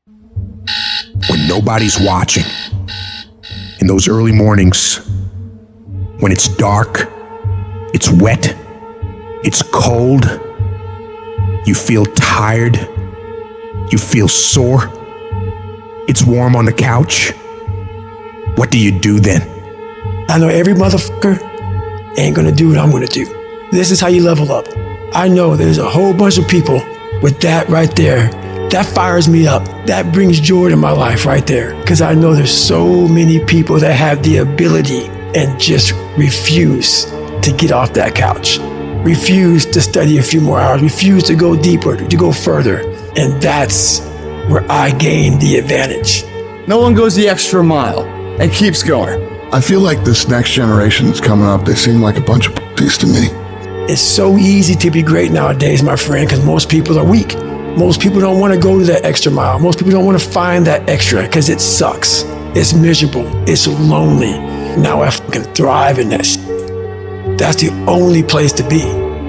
When nobody's watching, in those early mornings, when it's dark, it's wet, it's cold, you feel tired, you feel sore, it's warm on the couch, what do you do then? I know every motherfucker ain't gonna do what I'm gonna do. This is how you level up. I know there's a whole bunch of people with that right there. That fires me up. That brings joy to my life right there. Because I know there's so many people that have the ability and just refuse to get off that couch. Refuse to study a few more hours. Refuse to go deeper, to go further. And that's where I gain the advantage. No one goes the extra mile and keeps going. I feel like this next generation that's coming up, they seem like a bunch of pussies to me. It's so easy to be great nowadays, my friend, because most people are weak. Most people don't want to go to that extra mile. Most people don't want to find that extra because it sucks. It's miserable. It's lonely. Now I fucking thrive in that shit. That's the only place to be.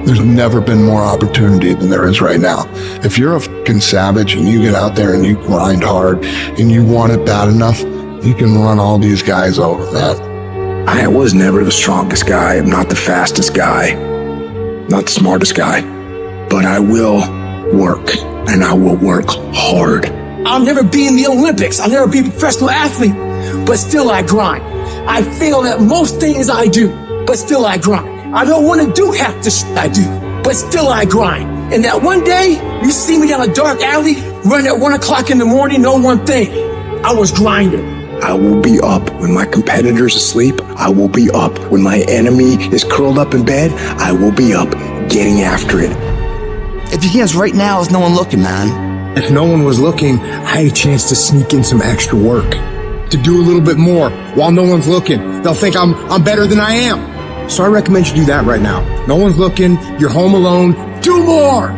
There's never been more opportunity than there is right now. If you're a fucking savage and you get out there and you grind hard and you want it bad enough, you can run all these guys over, man. I was never the strongest guy. I'm not the fastest guy. Not the smartest guy. But I will work, and I will work hard. I'll never be in the Olympics. I'll never be a professional athlete, but still I grind. I fail at most things I do, but still I grind. I don't want to do half the shit I do, but still I grind. And that one day, you see me down a dark alley, running at 1 o'clock in the morning, know one thing, I was grinding. I will be up when my competitor's asleep. I will be up when my enemy is curled up in bed. I will be up getting after it. If you guess right now, there's no one looking, man. If no one was looking, I had a chance to sneak in some extra work, to do a little bit more while no one's looking. They'll think I'm better than I am. So I recommend you do that right now. No one's looking, you're home alone, do more.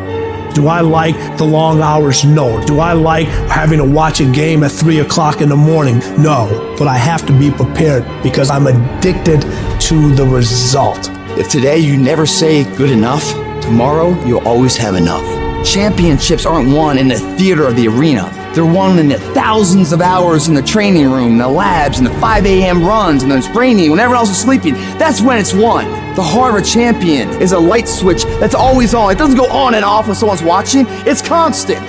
Do I like the long hours? No. Do I like having to watch a game at 3 o'clock in the morning? No. But I have to be prepared because I'm addicted to the result. If today you never say good enough, tomorrow you'll always have enough. Championships aren't won in the theater or the arena. They're won in the thousands of hours in the training room, the labs, and the 5 a.m. runs, and the training when everyone else is sleeping. That's when it's won. The heart of a champion is a light switch that's always on. It doesn't go on and off when someone's watching. It's constant.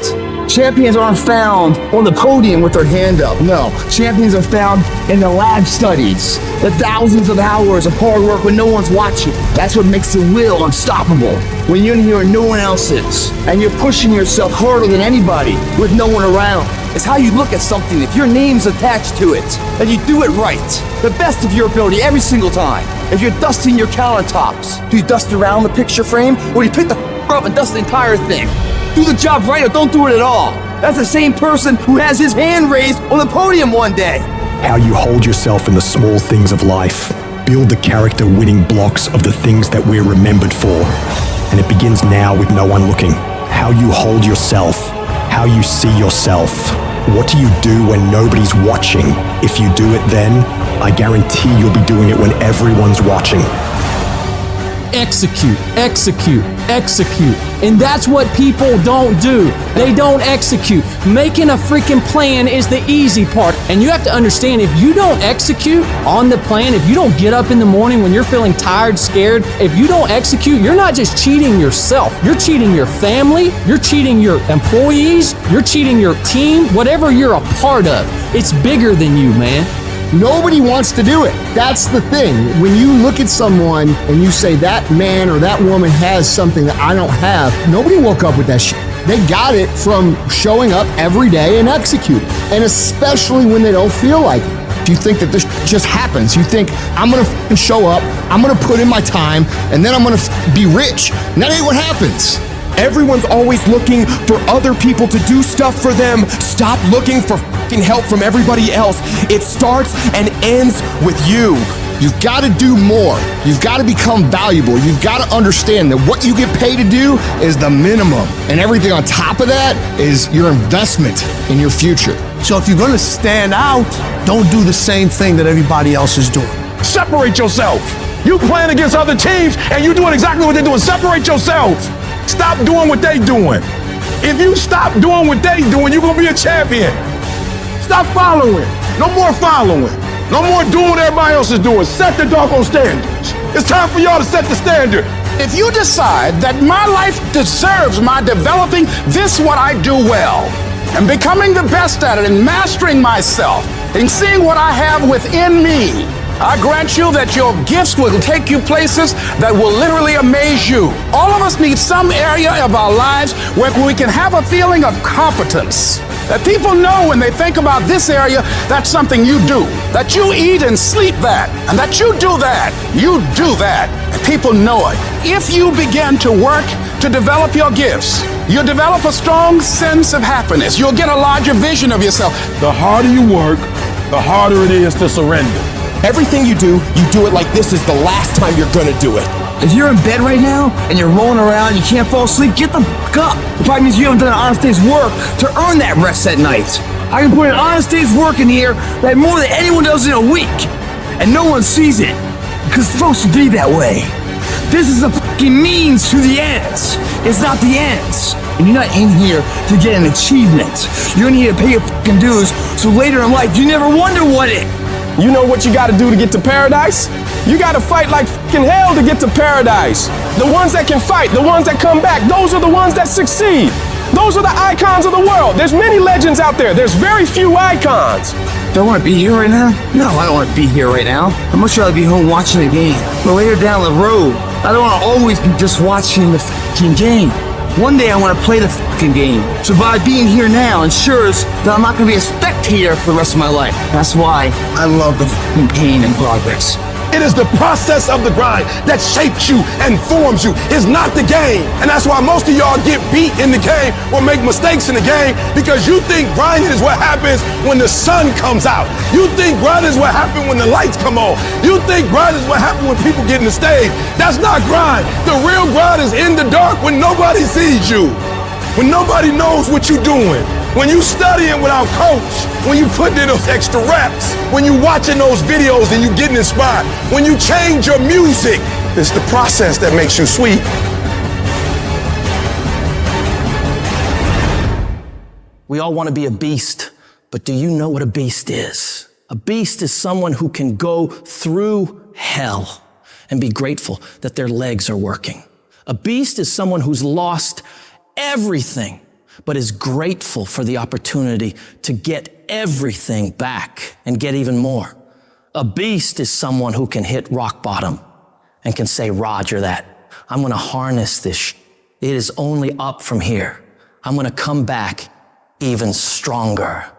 Champions aren't found on the podium with their hand up. No, champions are found in the lab studies, the thousands of hours of hard work when no one's watching. That's what makes the will unstoppable. When you're in here and no one else is, and you're pushing yourself harder than anybody with no one around. It's how you look at something. If your name's attached to it, then you do it right. The best of your ability every single time. If you're dusting your countertops, do you dust around the picture frame, or do you pick the up and dust the entire thing? Do the job right or don't do it at all. That's the same person who has his hand raised on the podium one day. How you hold yourself in the small things of life. Build the character winning blocks of the things that we're remembered for. And it begins now with no one looking. How you hold yourself. How you see yourself. What do you do when nobody's watching? If you do it then, I guarantee you'll be doing it when everyone's watching. Execute, execute, execute. And that's what people don't do. They don't execute. Making a freaking plan is the easy part. And you have to understand, if you don't execute on the plan, if you don't get up in the morning when you're feeling tired, scared, if you don't execute, you're not just cheating yourself. You're cheating your family. You're cheating your employees. You're cheating your team. Whatever you're a part of, it's bigger than you, man. Nobody wants to do it. That's the thing. When you look at someone and you say that man or that woman has something that I don't have, nobody woke up with that shit. They got it from showing up every day and executing. And especially when they don't feel like it. Do you think that this just happens? You think, I'm gonna show up, I'm gonna put in my time, and then I'm gonna be rich. And that ain't what happens. Everyone's always looking for other people to do stuff for them. Stop looking for fucking help from everybody else. It starts and ends with you. You've got to do more. You've got to become valuable. You've got to understand that what you get paid to do is the minimum. And everything on top of that is your investment in your future. So if you're going to stand out, don't do the same thing that everybody else is doing. Separate yourself. You playing against other teams and you doing exactly what they're doing. Separate yourself. Stop doing what they doing. If you stop doing what they doing, you're gonna be a champion. Stop following. No more following. No more doing what everybody else is doing. Set the doggone standards. It's time for y'all to set the standard. If you decide that my life deserves my developing this what I do well and becoming the best at it and mastering myself and seeing what I have within me, I grant you that your gifts will take you places that will literally amaze you. All of us need some area of our lives where we can have a feeling of competence. That people know when they think about this area, that's something you do. That you eat and sleep that. And that you do that. You do that. And people know it. If you begin to work to develop your gifts, you'll develop a strong sense of happiness. You'll get a larger vision of yourself. The harder you work, the harder it is to surrender. Everything you do it like this is the last time you're gonna do it. If you're in bed right now and you're rolling around, you can't fall asleep, get the fuck up. It probably means you haven't done an honest day's work to earn that rest at night. I can put an honest day's work in here that more than anyone does in a week. And no one sees it. Because it's supposed to be that way. This is a fucking means to the ends. It's not the ends. And you're not in here to get an achievement. You're in here to pay your fucking dues so later in life you never wonder what it. You know what you gotta do to get to paradise? You gotta fight like fucking hell to get to paradise. The ones that can fight, the ones that come back, those are the ones that succeed. Those are the icons of the world. There's many legends out there. There's very few icons. Do I want to be here right now? No, I don't want to be here right now. I'd much rather be home watching the game. But later down the road, I don't want to always be just watching the fucking game. One day I want to play the fucking game. So by being here now ensures that I'm not going to be a spectator for the rest of my life. That's why I love the fucking pain and progress. It is the process of the grind that shapes you and forms you. It's not the game. And that's why most of y'all get beat in the game or make mistakes in the game, because you think grinding is what happens when the sun comes out. You think grinding is what happens when the lights come on. You think grinding is what happens when people get in the stage. That's not grind. The real grind is in the dark when nobody sees you, when nobody knows what you're doing. When you studying without coach, when you putting in those extra reps, when you watching those videos and you getting inspired, when you change your music, it's the process that makes you sweet. We all want to be a beast, but do you know what a beast is? A beast is someone who can go through hell and be grateful that their legs are working. A beast is someone who's lost everything, but is grateful for the opportunity to get everything back and get even more. A beast is someone who can hit rock bottom and can say, Roger that. I'm going to harness this. It is only up from here. I'm going to come back even stronger.